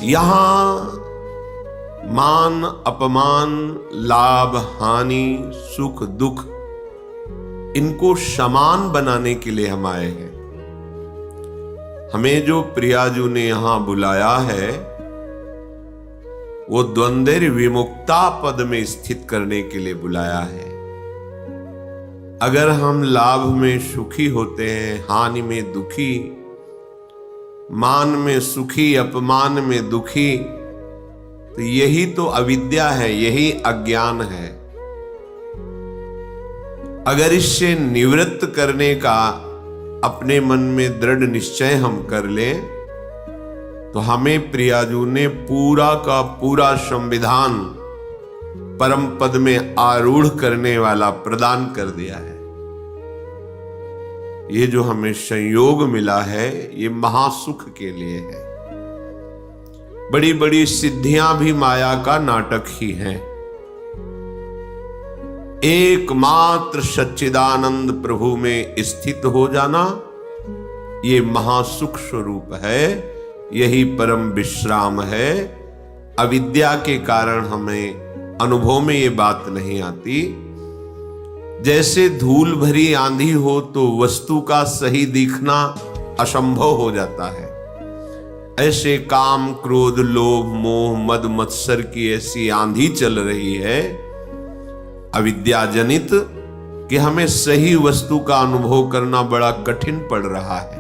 यहां मान अपमान, लाभ हानि, सुख दुख, इनको समान बनाने के लिए हम आए हैं। हमें जो प्रियाजू ने यहां बुलाया है वो द्वंद्व विमुक्ता पद में स्थित करने के लिए बुलाया है। अगर हम लाभ में सुखी होते हैं, हानि में दुखी, मान में सुखी, अपमान में दुखी, तो यही तो अविद्या है, यही अज्ञान है। अगर इससे निवृत्त करने का अपने मन में दृढ़ निश्चय हम कर लें तो हमें प्रियाजू ने पूरा का पूरा संविधान परम पद में आरूढ़ करने वाला प्रदान कर दिया है। ये जो हमें संयोग मिला है ये महासुख के लिए है। बड़ी बड़ी सिद्धियां भी माया का नाटक ही हैं। एकमात्र सच्चिदानंद प्रभु में स्थित हो जाना ये महासुख स्वरूप है, यही परम विश्राम है। अविद्या के कारण हमें अनुभव में ये बात नहीं आती। जैसे धूल भरी आंधी हो तो वस्तु का सही दिखना असंभव हो जाता है, ऐसे काम क्रोध लोभ मोह मद मत्सर की ऐसी आंधी चल रही है अविद्या जनित कि हमें सही वस्तु का अनुभव करना बड़ा कठिन पड़ रहा है।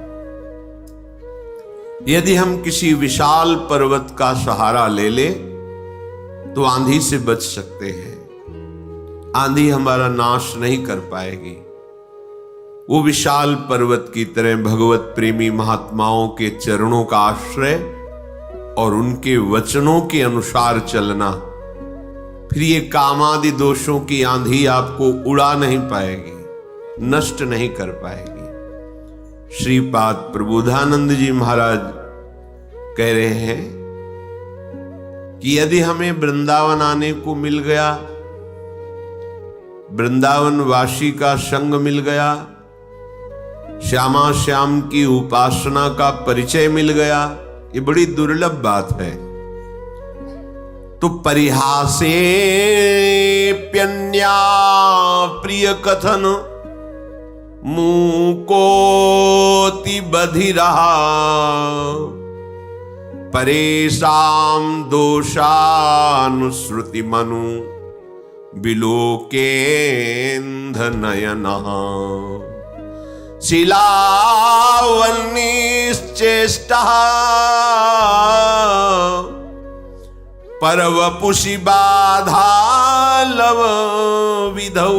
यदि हम किसी विशाल पर्वत का सहारा ले ले तो आंधी से बच सकते हैं। आंधी हमारा नाश नहीं कर पाएगी। वो विशाल पर्वत की तरह भगवत प्रेमी महात्माओं के चरणों का आश्रय और उनके वचनों के अनुसार चलना, फिर ये कामादि दोषों की आंधी आपको उड़ा नहीं पाएगी, नष्ट नहीं कर पाएगी। श्रीपाद प्रबोधानंद जी महाराज कह रहे हैं कि यदि हमें वृंदावन आने को मिल गया, वृंदावन वासी का संग मिल गया, श्यामा श्याम की उपासना का परिचय मिल गया, ये बड़ी दुर्लभ बात है। तो परिहासे प्यन्या प्रिय कथन मुकोति बधिरा परेशान दोषानुश्रुति मनु बिलोकेन्ध नयनः शिलावन्निश्चेष्टः परवपुषि बाधालव विधौ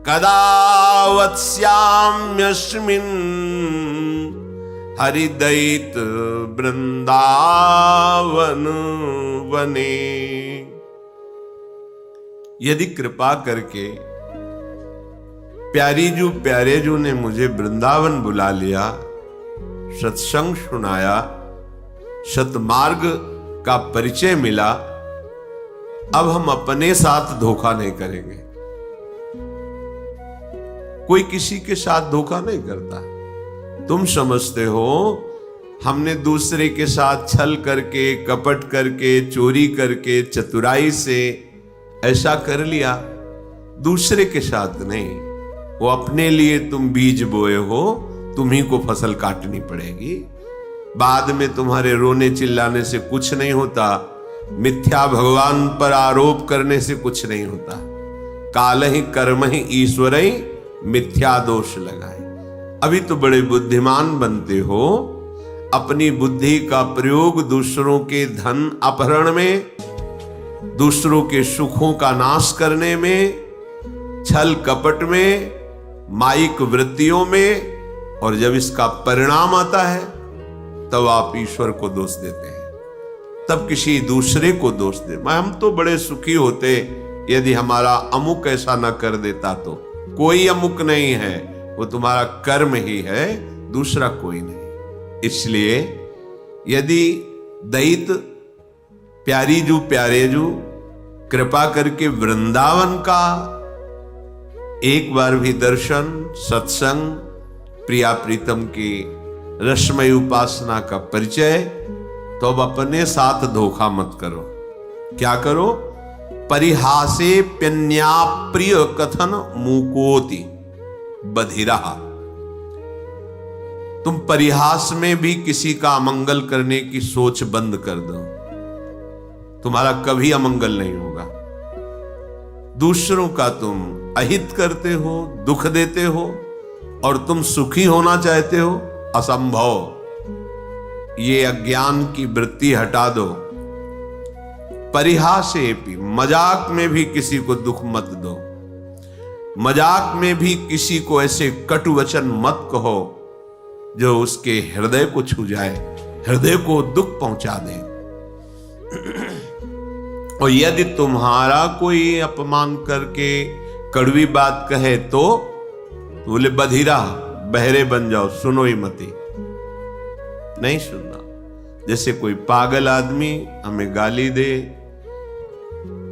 कदा वत्स्याम्यस्मिन् हरिदयित वृंदावन वने। यदि कृपा करके प्यारे जू ने मुझे वृंदावन बुला लिया, सत्संग सुनाया, सतमार्ग का परिचय मिला, अब हम अपने साथ धोखा नहीं करेंगे। कोई किसी के साथ धोखा नहीं करता। तुम समझते हो हमने दूसरे के साथ छल करके, कपट करके, चोरी करके, चतुराई से ऐसा कर लिया, दूसरे के साथ नहीं। वो अपने लिए तुम बीज बोए हो, तुम्ही को फसल काटनी पड़ेगी। बाद में तुम्हारे रोने चिल्लाने से कुछ नहीं होता, मिथ्या भगवान पर आरोप करने से कुछ नहीं होता। काल ही कर्म ही ईश्वर ही मिथ्या दोष लगाए। अभी तो बड़े बुद्धिमान बनते हो, अपनी बुद्धि का प्रयोग दूसरों के धन अपहरण में, दूसरों के सुखों का नाश करने में, छल कपट में, माइक वृत्तियों में, और जब इसका परिणाम आता है तब आप ईश्वर को दोष देते हैं, तब किसी दूसरे को दोष दे। हम तो बड़े सुखी होते यदि हमारा अमुक ऐसा न कर देता। तो कोई अमुक नहीं है, वो तुम्हारा कर्म ही है, दूसरा कोई नहीं। इसलिए यदि दैत प्यारे जू कृपा करके वृंदावन का एक बार भी दर्शन, सत्संग, प्रिया प्रीतम की रसमय उपासना का परिचय तो अब अपने साथ धोखा मत करो। क्या करो? परिहासे प्यन्या प्रिय कथन मुकोति बधिरा। तुम परिहास में भी किसी का अमंगल करने की सोच बंद कर दो, तुम्हारा कभी अमंगल नहीं होगा। दूसरों का तुम अहित करते हो, दुख देते हो, और तुम सुखी होना चाहते हो, असंभव। ये अज्ञान की वृत्ति हटा दो। परिहासे भी, मजाक में भी किसी को दुख मत दो, मजाक में भी किसी को ऐसे कटु वचन मत कहो जो उसके हृदय को छू जाए, हृदय को दुख पहुंचा दे। और यदि तुम्हारा कोई अपमान करके कड़वी बात कहे तो बोले बधिरा, बहरे बन जाओ, सुनो ही मती, नहीं सुनना। जैसे कोई पागल आदमी हमें गाली दे,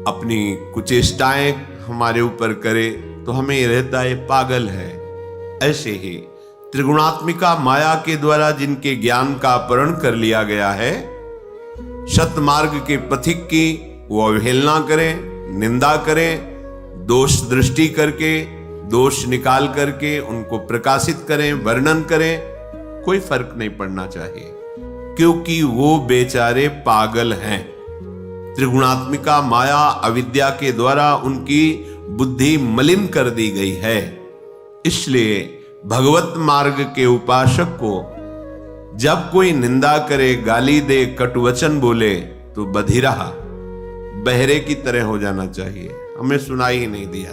अपनी कुचेष्टाएं हमारे ऊपर करे, तो हमें ये रहता है पागल है। ऐसे ही त्रिगुणात्मिका माया के द्वारा जिनके ज्ञान का अपहरण कर लिया गया है, सतमार्ग के पथिक की वो अवहेलना करें, निंदा करें, दोष दृष्टि करके, दोष निकाल करके उनको प्रकाशित करें, वर्णन करें, कोई फर्क नहीं पड़ना चाहिए, क्योंकि वो बेचारे पागल हैं। त्रिगुणात्मिका माया अविद्या के द्वारा उनकी बुद्धि मलिन कर दी गई है। इसलिए भगवत मार्ग के उपासक को जब कोई निंदा करे, गाली दे, कटुवचन बोले, तो बधिरा, बहरे की तरह हो जाना चाहिए, हमें सुनाई ही नहीं दिया।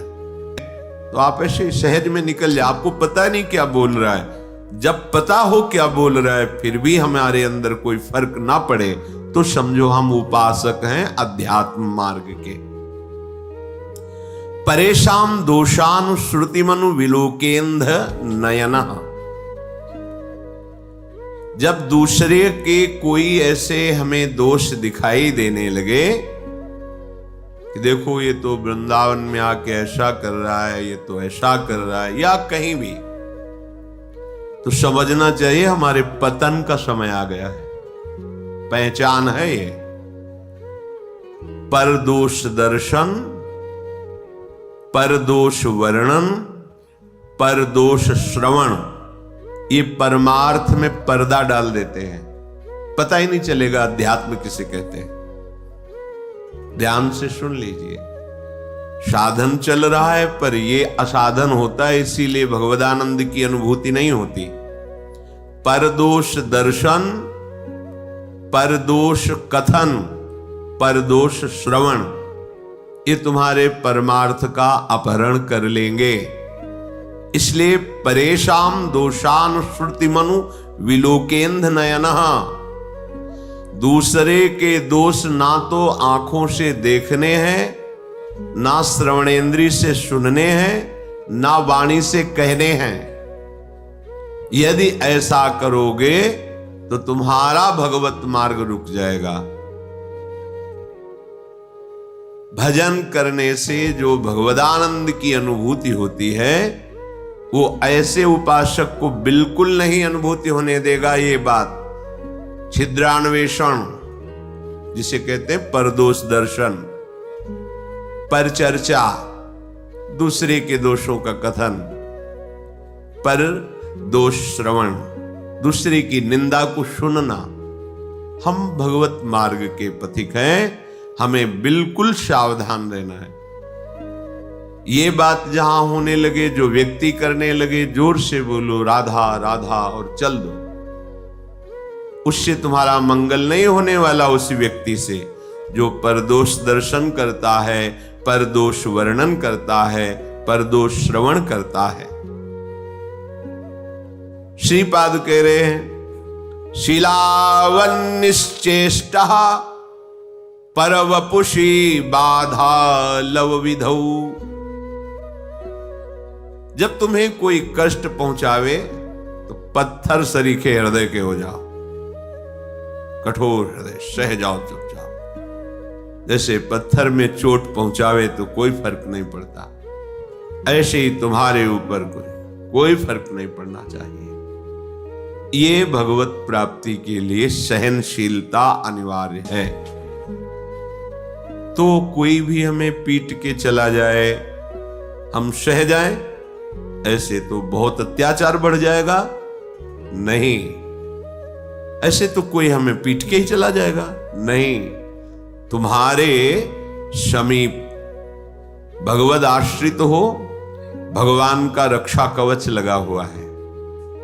तो आप ऐसे सहज में निकल जाए, आपको पता नहीं क्या बोल रहा है। जब पता हो क्या बोल रहा है फिर भी हमारे अंदर कोई फर्क ना पड़े, तो समझो हम उपासक हैं अध्यात्म मार्ग के। परेशान दोषानु श्रुतिमनु विलोकेंध नयनः। जब दूसरे के कोई ऐसे हमें दोष दिखाई देने लगे कि देखो ये तो वृंदावन में आके ऐसा कर रहा है, ये तो ऐसा कर रहा है, या कहीं भी, तो समझना चाहिए हमारे पतन का समय आ गया है। पहचान है ये। परदोष दर्शन, परदोष वर्णन, परदोष श्रवण, ये परमार्थ में पर्दा डाल देते हैं, पता ही नहीं चलेगा अध्यात्म किसे कहते हैं। ध्यान से सुन लीजिए, साधन चल रहा है पर ये असाधन होता है, इसीलिए भगवदानंद की अनुभूति नहीं होती। परदोष दर्शन, परदोष कथन, परदोष श्रवण, ये तुम्हारे परमार्थ का अपहरण कर लेंगे। इसलिए परेशान दोषान श्रुतिमनु विलोकेंध नयनः। दूसरे के दोष ना तो आंखों से देखने हैं, ना श्रवणेंद्री से सुनने हैं, ना वाणी से कहने हैं। यदि ऐसा करोगे तो तुम्हारा भगवत मार्ग रुक जाएगा। भजन करने से जो भगवदानंद की अनुभूति होती है, वो ऐसे उपासक को बिल्कुल नहीं अनुभूति होने देगा। ये बात छिद्रान्वेषण जिसे कहते हैं, परदोष दर्शन, पर चर्चा, दूसरे के दोषों का कथन, पर दोष श्रवण, दूसरे की निंदा को सुनना। हम भगवत मार्ग के पथिक हैं, हमें बिल्कुल सावधान रहना है। ये बात जहां होने लगे, जो व्यक्ति करने लगे, जोर से बोलो राधा राधा और चल दो, उससे तुम्हारा मंगल नहीं होने वाला। उस व्यक्ति से जो परदोष दर्शन करता है, परदोष वर्णन करता है, परदोष श्रवण करता है। श्रीपाद कह रहे हैं, शीलावन्निश्चेष्टः परवपुषी बाधा लव विधौ। जब तुम्हें कोई कष्ट पहुंचावे तो पत्थर सरीखे हृदय के हो जाओ, कठोर हृदय, सह जाओ चुपचाप। जैसे पत्थर में चोट पहुंचावे तो कोई फर्क नहीं पड़ता, ऐसे ही तुम्हारे ऊपर कोई फर्क नहीं पड़ना चाहिए। ये भगवत प्राप्ति के लिए सहनशीलता अनिवार्य है। तो कोई भी हमें पीट के चला जाए, हम सह जाएं, ऐसे तो बहुत अत्याचार बढ़ जाएगा। नहीं, ऐसे तो कोई हमें पीट के ही चला जाएगा। नहीं, तुम्हारे समीप भगवद आश्रित हो, भगवान का रक्षा कवच लगा हुआ है।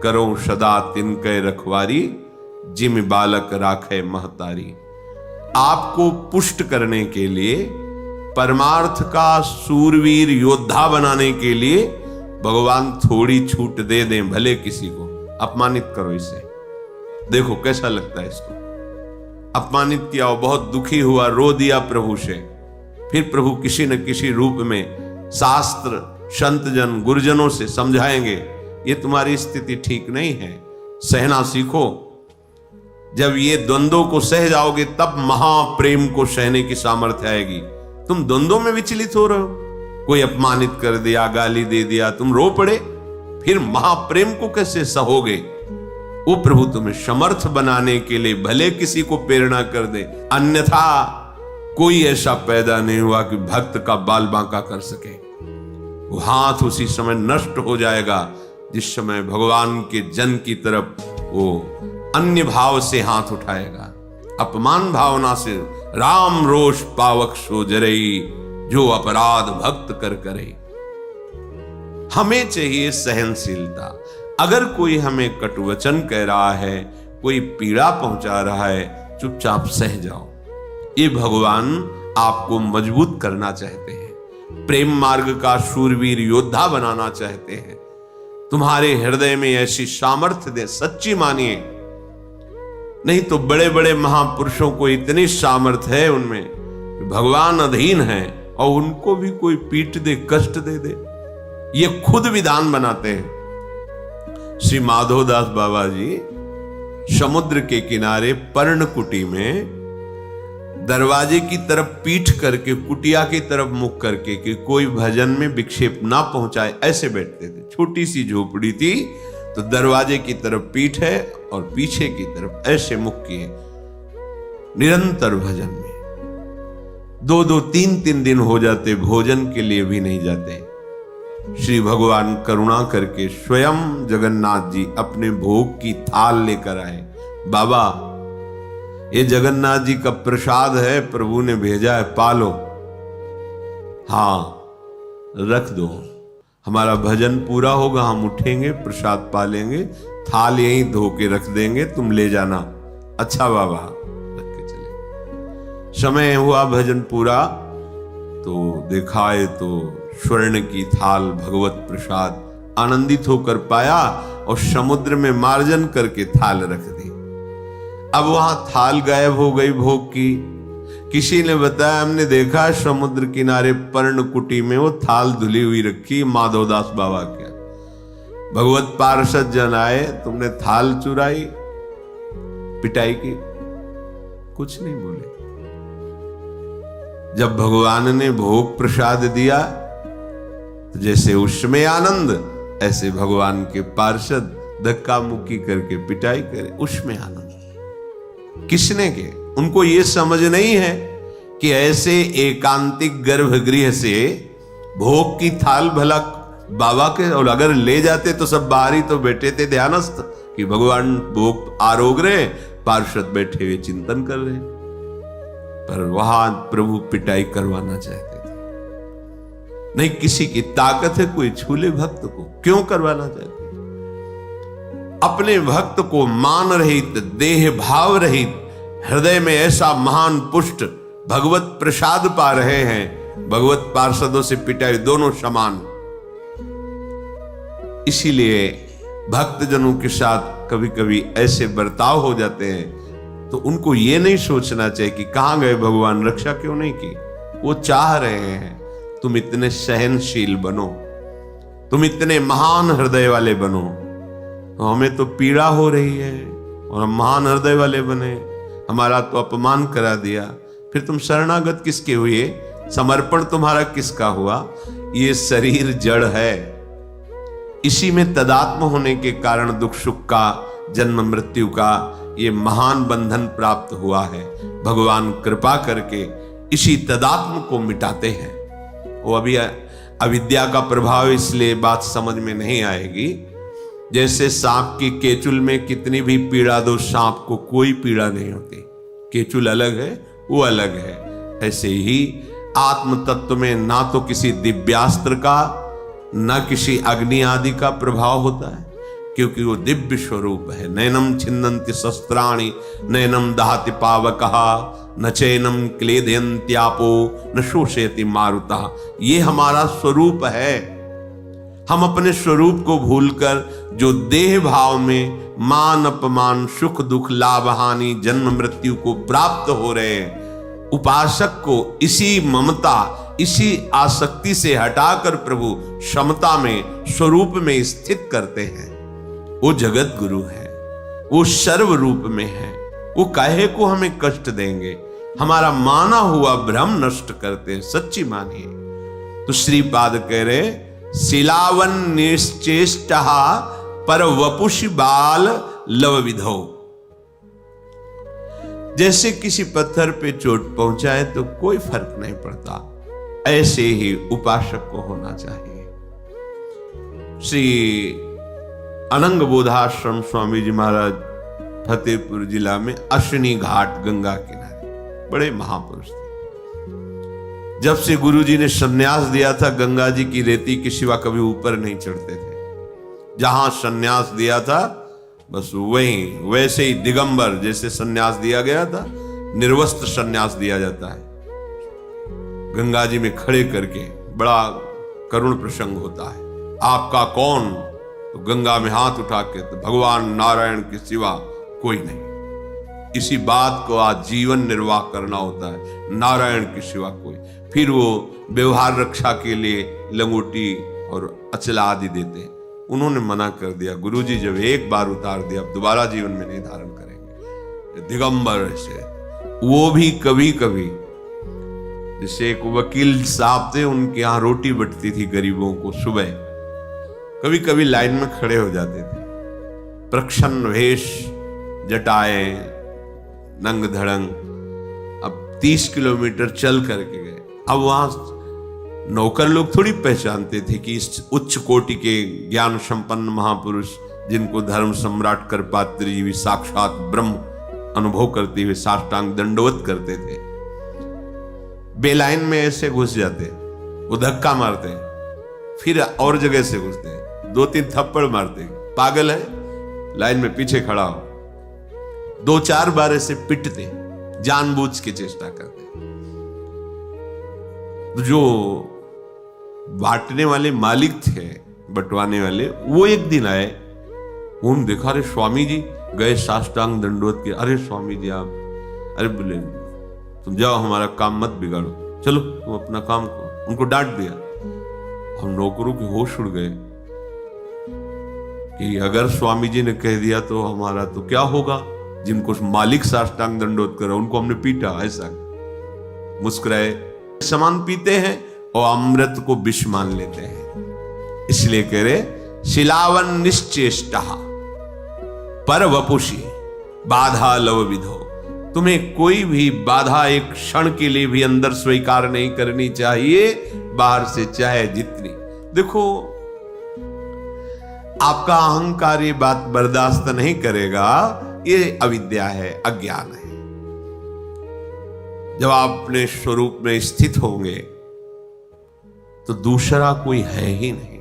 करो सदा तिनके रखवारी, जिम बालक राखे महतारी। आपको पुष्ट करने के लिए, परमार्थ का सूरवीर योद्धा बनाने के लिए भगवान थोड़ी छूट दे दें, भले किसी को अपमानित करो इसे, देखो कैसा लगता है इसको। अपमानित किया, बहुत दुखी हुआ, रो दिया प्रभु से, फिर प्रभु किसी न किसी रूप में शास्त्र, संतजन, गुरुजनों से समझाएंगे ये तुम्हारी स्थिति ठीक नहीं है, सहना सीखो। जब ये द्वंद्वों को सह जाओगे तब महाप्रेम को सहने की सामर्थ्य आएगी। तुम द्वंद्वों में विचलित हो रहे हो, कोई अपमानित कर दिया, गाली दे दिया, तुम रो पड़े, फिर महाप्रेम को कैसे सहोगे? वो प्रभु तुम्हें समर्थ बनाने के लिए भले किसी को प्रेरणा कर दे, अन्यथा कोई ऐसा पैदा नहीं हुआ कि भक्त का बाल बांका कर सके। वो हाथ उसी समय नष्ट हो जाएगा जिस समय भगवान के जन की तरफ वो अन्य भाव से हाथ उठाएगा। अपमान भावना से राम रोष पावक सो जरई, जो अपराध भक्त कर करे। हमें चाहिए सहनशीलता। अगर कोई हमें कटुवचन कह रहा है, कोई पीड़ा पहुंचा रहा है, चुपचाप सह जाओ। ये भगवान आपको मजबूत करना चाहते हैं, प्रेम मार्ग का शूरवीर योद्धा बनाना चाहते हैं। तुम्हारे हृदय में ऐसी सामर्थ्य दे, सच्ची मानिए। नहीं तो बड़े बड़े महापुरुषों को इतनी सामर्थ्य है उनमें, भगवान अधीन है और उनको भी कोई पीट दे, कष्ट दे दे, ये खुद विधान बनाते हैं। श्री माधोदास बाबा जी समुद्र के किनारे पर्णकुटी में दरवाजे की तरफ पीठ करके, कुटिया की तरफ मुख करके कि कोई भजन में विक्षेप ना पहुंचाए, ऐसे बैठते थे। छोटी सी झोपड़ी थी, तो दरवाजे की तरफ पीठ है और पीछे की तरफ ऐसे मुख किए, निरंतर भजन में 2-2, 3-3 दिन हो जाते, भोजन के लिए भी नहीं जाते। श्री भगवान करुणा करके स्वयं जगन्नाथ जी अपने भोग की थाल लेकर आए। बाबा, ये जगन्नाथ जी का प्रसाद है, प्रभु ने भेजा है, पालो। हाँ, रख दो, हमारा भजन पूरा होगा, हम उठेंगे, प्रसाद पालेंगे, थाल यहीं धो के रख देंगे, तुम ले जाना। अच्छा बाबा, रख के चले। समय हुआ भजन पूरा, तो दिखाए तो स्वर्ण की थाल भगवत प्रसाद आनंदित होकर पाया और समुद्र में मार्जन करके थाल रख दी। अब वहां थाल गायब हो गई भोग की। किसी ने बताया, हमने देखा समुद्र किनारे पर्णकुटी में वो थाल धुली हुई रखी, माधवदास बाबा के। भगवत पार्षद जन आए, तुमने थाल चुराई, पिटाई की? कुछ नहीं बोले। जब भगवान ने भोग प्रसाद दिया तो जैसे उसमें आनंद, ऐसे भगवान के पार्षद धक्का मुक्की करके पिटाई करे, उसमें आनंद। किसने के? उनको ये समझ नहीं है कि ऐसे एकांतिक गर्भगृह से भोग की थाल भला बाबा के, और अगर ले जाते तो सब बाहरी तो बैठे थे ध्यानस्थ कि भगवान भोग आरोग रहे, पार्षद बैठे हुए चिंतन कर रहे, पर वहां प्रभु पिटाई करवाना चाहते थे। नहीं, किसी की ताकत है कोई छूले भक्त को, क्यों करवाना चाहते? अपने भक्त को मान रहित, देह भाव रहित, हृदय में ऐसा महान पुष्ट भगवत प्रसाद पा रहे हैं, भगवत पार्षदों से पिटाई दोनों समान। इसीलिए भक्तजनों के साथ कभी कभी ऐसे बर्ताव हो जाते हैं, तो उनको ये नहीं सोचना चाहिए कि कहां गए भगवान, रक्षा क्यों नहीं की। वो चाह रहे हैं तुम इतने सहनशील बनो, तुम इतने महान हृदय वाले बनो। तो हमें तो पीड़ा हो रही है और हम महान हृदय वाले बने, हमारा तो अपमान करा दिया, फिर तुम शरणागत किसके हुए? समर्पण तुम्हारा किसका हुआ? ये शरीर जड़ है, इसी में तदात्म होने के कारण दुख सुख का जन्म मृत्यु का ये महान बंधन प्राप्त हुआ है। भगवान कृपा करके इसी तदात्म को मिटाते हैं। वो अभी अविद्या का प्रभाव, इसलिए बात समझ में नहीं आएगी। जैसे सांप की केचुल में कितनी भी पीड़ा दो, सांप को कोई पीड़ा नहीं होती। केचुल अलग है, वो अलग है। ऐसे ही आत्म तत्व में ना तो किसी दिव्यास्त्र का, ना किसी अग्नि आदि का प्रभाव होता है, क्योंकि वो दिव्य स्वरूप है। नैनम छिन्नन्ति शस्त्राणि नैनम दहति पावकः न चैनम क्लेदयन्त्यापो न शोषयति मारुतः। ये हमारा स्वरूप है। हम अपने स्वरूप को भूलकर जो देह भाव में मान अपमान, सुख दुख, लाभ हानि, जन्म मृत्यु को प्राप्त हो रहे हैं, उपासक को इसी ममता, इसी आसक्ति से हटाकर प्रभु समता में, स्वरूप में स्थित करते हैं। वो जगत गुरु है, वो सर्व रूप में है। वो काहे को हमें कष्ट देंगे? हमारा माना हुआ भ्रम नष्ट करते हैं। सच्ची मानिए तो श्रीपाद कह रहे, शिलावन निश्चेष्टा पर वपुषि बाल लव विधो। जैसे किसी पत्थर पे चोट पहुंचाए तो कोई फर्क नहीं पड़ता, ऐसे ही उपासक को होना चाहिए। श्री अनंग बोधाश्रम स्वामी जी महाराज फतेहपुर जिला में अश्विनी घाट गंगा किनारे बड़े महापुरुष थे। जब से गुरु जी ने संन्यास दिया था, गंगा जी की रेती के सिवा कभी ऊपर नहीं चढ़ते थे। जहां संन्यास दिया था बस वहीं, वैसे ही दिगंबर जैसे संन्यास दिया गया था, निर्वस्त्र संन्यास दिया जाता है। गंगा जी में खड़े करके बड़ा करुण प्रसंग होता है। आपका कौन? तो गंगा में हाथ उठा के, तो भगवान नारायण के सिवा कोई नहीं। इसी बात को आज जीवन निर्वाह करना होता है, नारायण के सिवा कोई। फिर वो व्यवहार रक्षा के लिए लंगोटी और अचला आदि देते हैं। उन्होंने मना कर दिया। गुरुजी जब एक बार उतार दिया, अब दोबारा जीवन में नहीं धारण करेंगे। दिगंबर से वो भी कभी कभी, जैसे एक वकील साहब थे, उनके यहाँ रोटी बंटती थी गरीबों को सुबह, कभी कभी लाइन में खड़े हो जाते थे। प्रच्छन्न वेश, जटाए, नंग धड़ंग। अब 30 किलोमीटर चल करके गए। अब वहां नौकर लोग थोड़ी पहचानते थे कि इस उच्च कोटि के ज्ञान संपन्न महापुरुष, जिनको धर्म सम्राट करपात्री जी भी साक्षात ब्रह्म अनुभव करते हुए साष्टांग दंडवत करते थे, बेलाइन में ऐसे घुस जाते, वो धक्का मारते, फिर और जगह से घुसते, 2-3 थप्पड़ मारते। पागल है, लाइन में पीछे खड़ा हो। 2-4 बार ऐसे पिटते, जानबूझ के चेष्टा करते। जो बांटने वाले मालिक थे, बंटवाने वाले, वो एक दिन आए। उन्होंने देखा, अरे स्वामी जी गए साष्टांग दंडवत के। अरे स्वामी जी आप, अरे बोले तुम जाओ, हमारा काम मत बिगाड़ो, चलो तुम अपना काम करो। उनको डांट दिया। हम नौकरों के होश उड़ गए कि अगर स्वामी जी ने कह दिया तो हमारा तो क्या होगा। जिनको मालिक साष्टांग दंडवत करा, उनको हमने पीटा। ऐसा मुस्कुराए। सामान पीते हैं और अमृत को विष मान लेते हैं। इसलिए कह रहे, शिलावन निश्चेष्टा पर वपुषि बाधा लव विधो। तुम्हें कोई भी बाधा एक क्षण के लिए भी अंदर स्वीकार नहीं करनी चाहिए, बाहर से चाहे जितनी। देखो, आपका अहंकार ये बात बर्दाश्त नहीं करेगा, ये अविद्या है, अज्ञान है। जब आप अपने स्वरूप में स्थित होंगे तो दूसरा कोई है ही नहीं।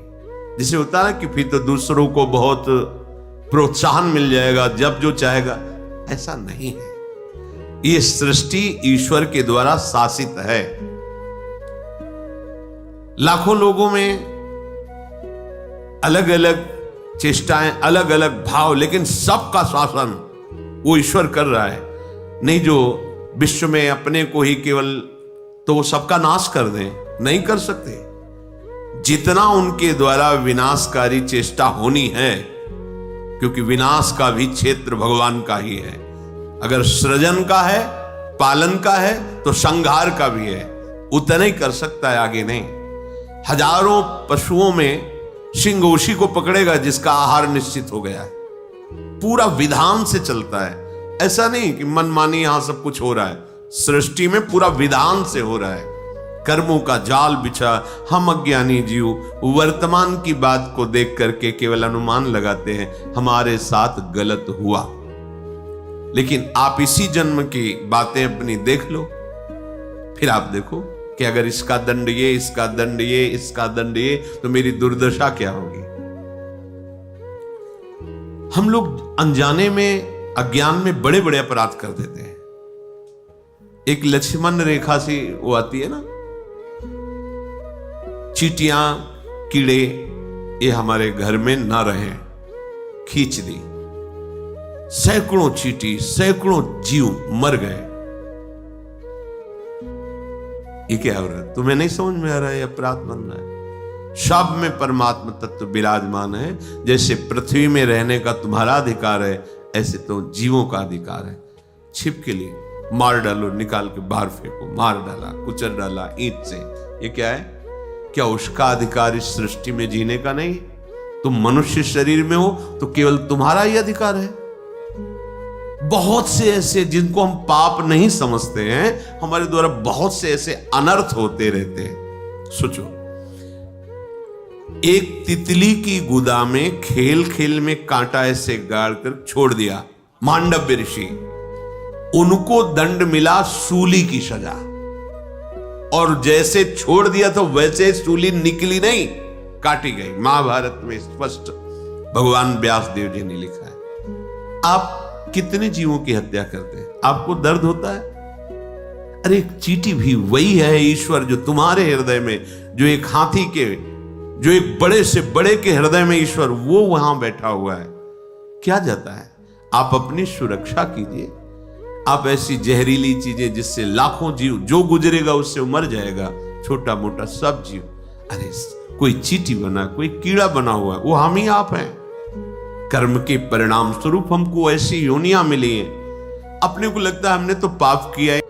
जिसे होता है कि फिर तो दूसरों को बहुत प्रोत्साहन मिल जाएगा, जब जो चाहेगा, ऐसा नहीं है। ये सृष्टि ईश्वर के द्वारा शासित है। लाखों लोगों में अलग अलग चेष्टाएं, अलग अलग भाव, लेकिन सबका शासन वो ईश्वर कर रहा है। नहीं जो विश्व में अपने को ही केवल तो वो सबका नाश कर दें, नहीं कर सकते। जितना उनके द्वारा विनाशकारी चेष्टा होनी है, क्योंकि विनाश का भी क्षेत्र भगवान का ही है। अगर सृजन का है, पालन का है, तो संहार का भी है। उतना ही कर सकता है, आगे नहीं। हजारों पशुओं में सिंह उसी को पकड़ेगा जिसका आहार निश्चित हो गया है। पूरा विधान से चलता है। ऐसा नहीं कि मनमानी यहां सब कुछ हो रहा है, सृष्टि में पूरा विधान से हो रहा है। कर्मों का जाल बिछा हम अज्ञानी जीव वर्तमान की बात को देख करके केवल अनुमान लगाते हैं हमारे साथ गलत हुआ। लेकिन आप इसी जन्म की बातें अपनी देख लो, फिर आप देखो कि अगर इसका दंड ये, इसका दंड ये, इसका दंड ये, तो मेरी दुर्दशा क्या होगी। हम लोग अनजाने में, अज्ञान में बड़े बड़े अपराध कर देते हैं। एक लक्ष्मण रेखा सी वो आती है ना, चींटियां कीड़े ये हमारे घर में ना रहे, खींच दी। सैकड़ों चींटी, सैकड़ों जीव मर गए। ये क्या हो रहा है? तुम्हें नहीं समझ में आ रहा है? अपराध बन रहा है। सब में परमात्मा तत्व विराजमान है। जैसे पृथ्वी में रहने का तुम्हारा अधिकार है, ऐसे तो जीवों का अधिकार है। छिप के लिए मार डालो, निकाल के बाहर फेंको, मार डाला, कुचल डाला ईंट से, ये क्या है? क्या उसका अधिकार इस सृष्टि में जीने का नहीं? तुम मनुष्य शरीर में हो तो केवल तुम्हारा ही अधिकार है। बहुत से ऐसे जिनको हम पाप नहीं समझते हैं, हमारे द्वारा बहुत से ऐसे अनर्थ होते रहते हैं। सोचो, एक तितली की गुदा में खेल खेल में कांटा ऐसे गाड़ कर छोड़ दिया मांडव्य ऋषि, उनको दंड मिला सूली की सजा। और जैसे छोड़ दिया तो वैसे सूली निकली नहीं, काटी गई। महाभारत में स्पष्ट भगवान व्यास देव जी ने लिखा है। आप कितने जीवों की हत्या करते हैं? आपको दर्द होता है? अरे एक चींटी भी वही है ईश्वर जो तुम्हारे हृदय में, जो एक हाथी के, जो एक बड़े से बड़े के हृदय में ईश्वर, वो वहां बैठा हुआ है। क्या जाता है? आप अपनी सुरक्षा कीजिए। आप ऐसी जहरीली चीजें जिससे लाखों जीव, जो गुजरेगा उससे मर जाएगा, छोटा मोटा सब जीव। अरे कोई चींटी बना, कोई कीड़ा बना हुआ है, वो हम ही आप हैं। कर्म के परिणाम स्वरूप हमको ऐसी योनियां मिली हैं। अपने को लगता है हमने तो पाप किया है।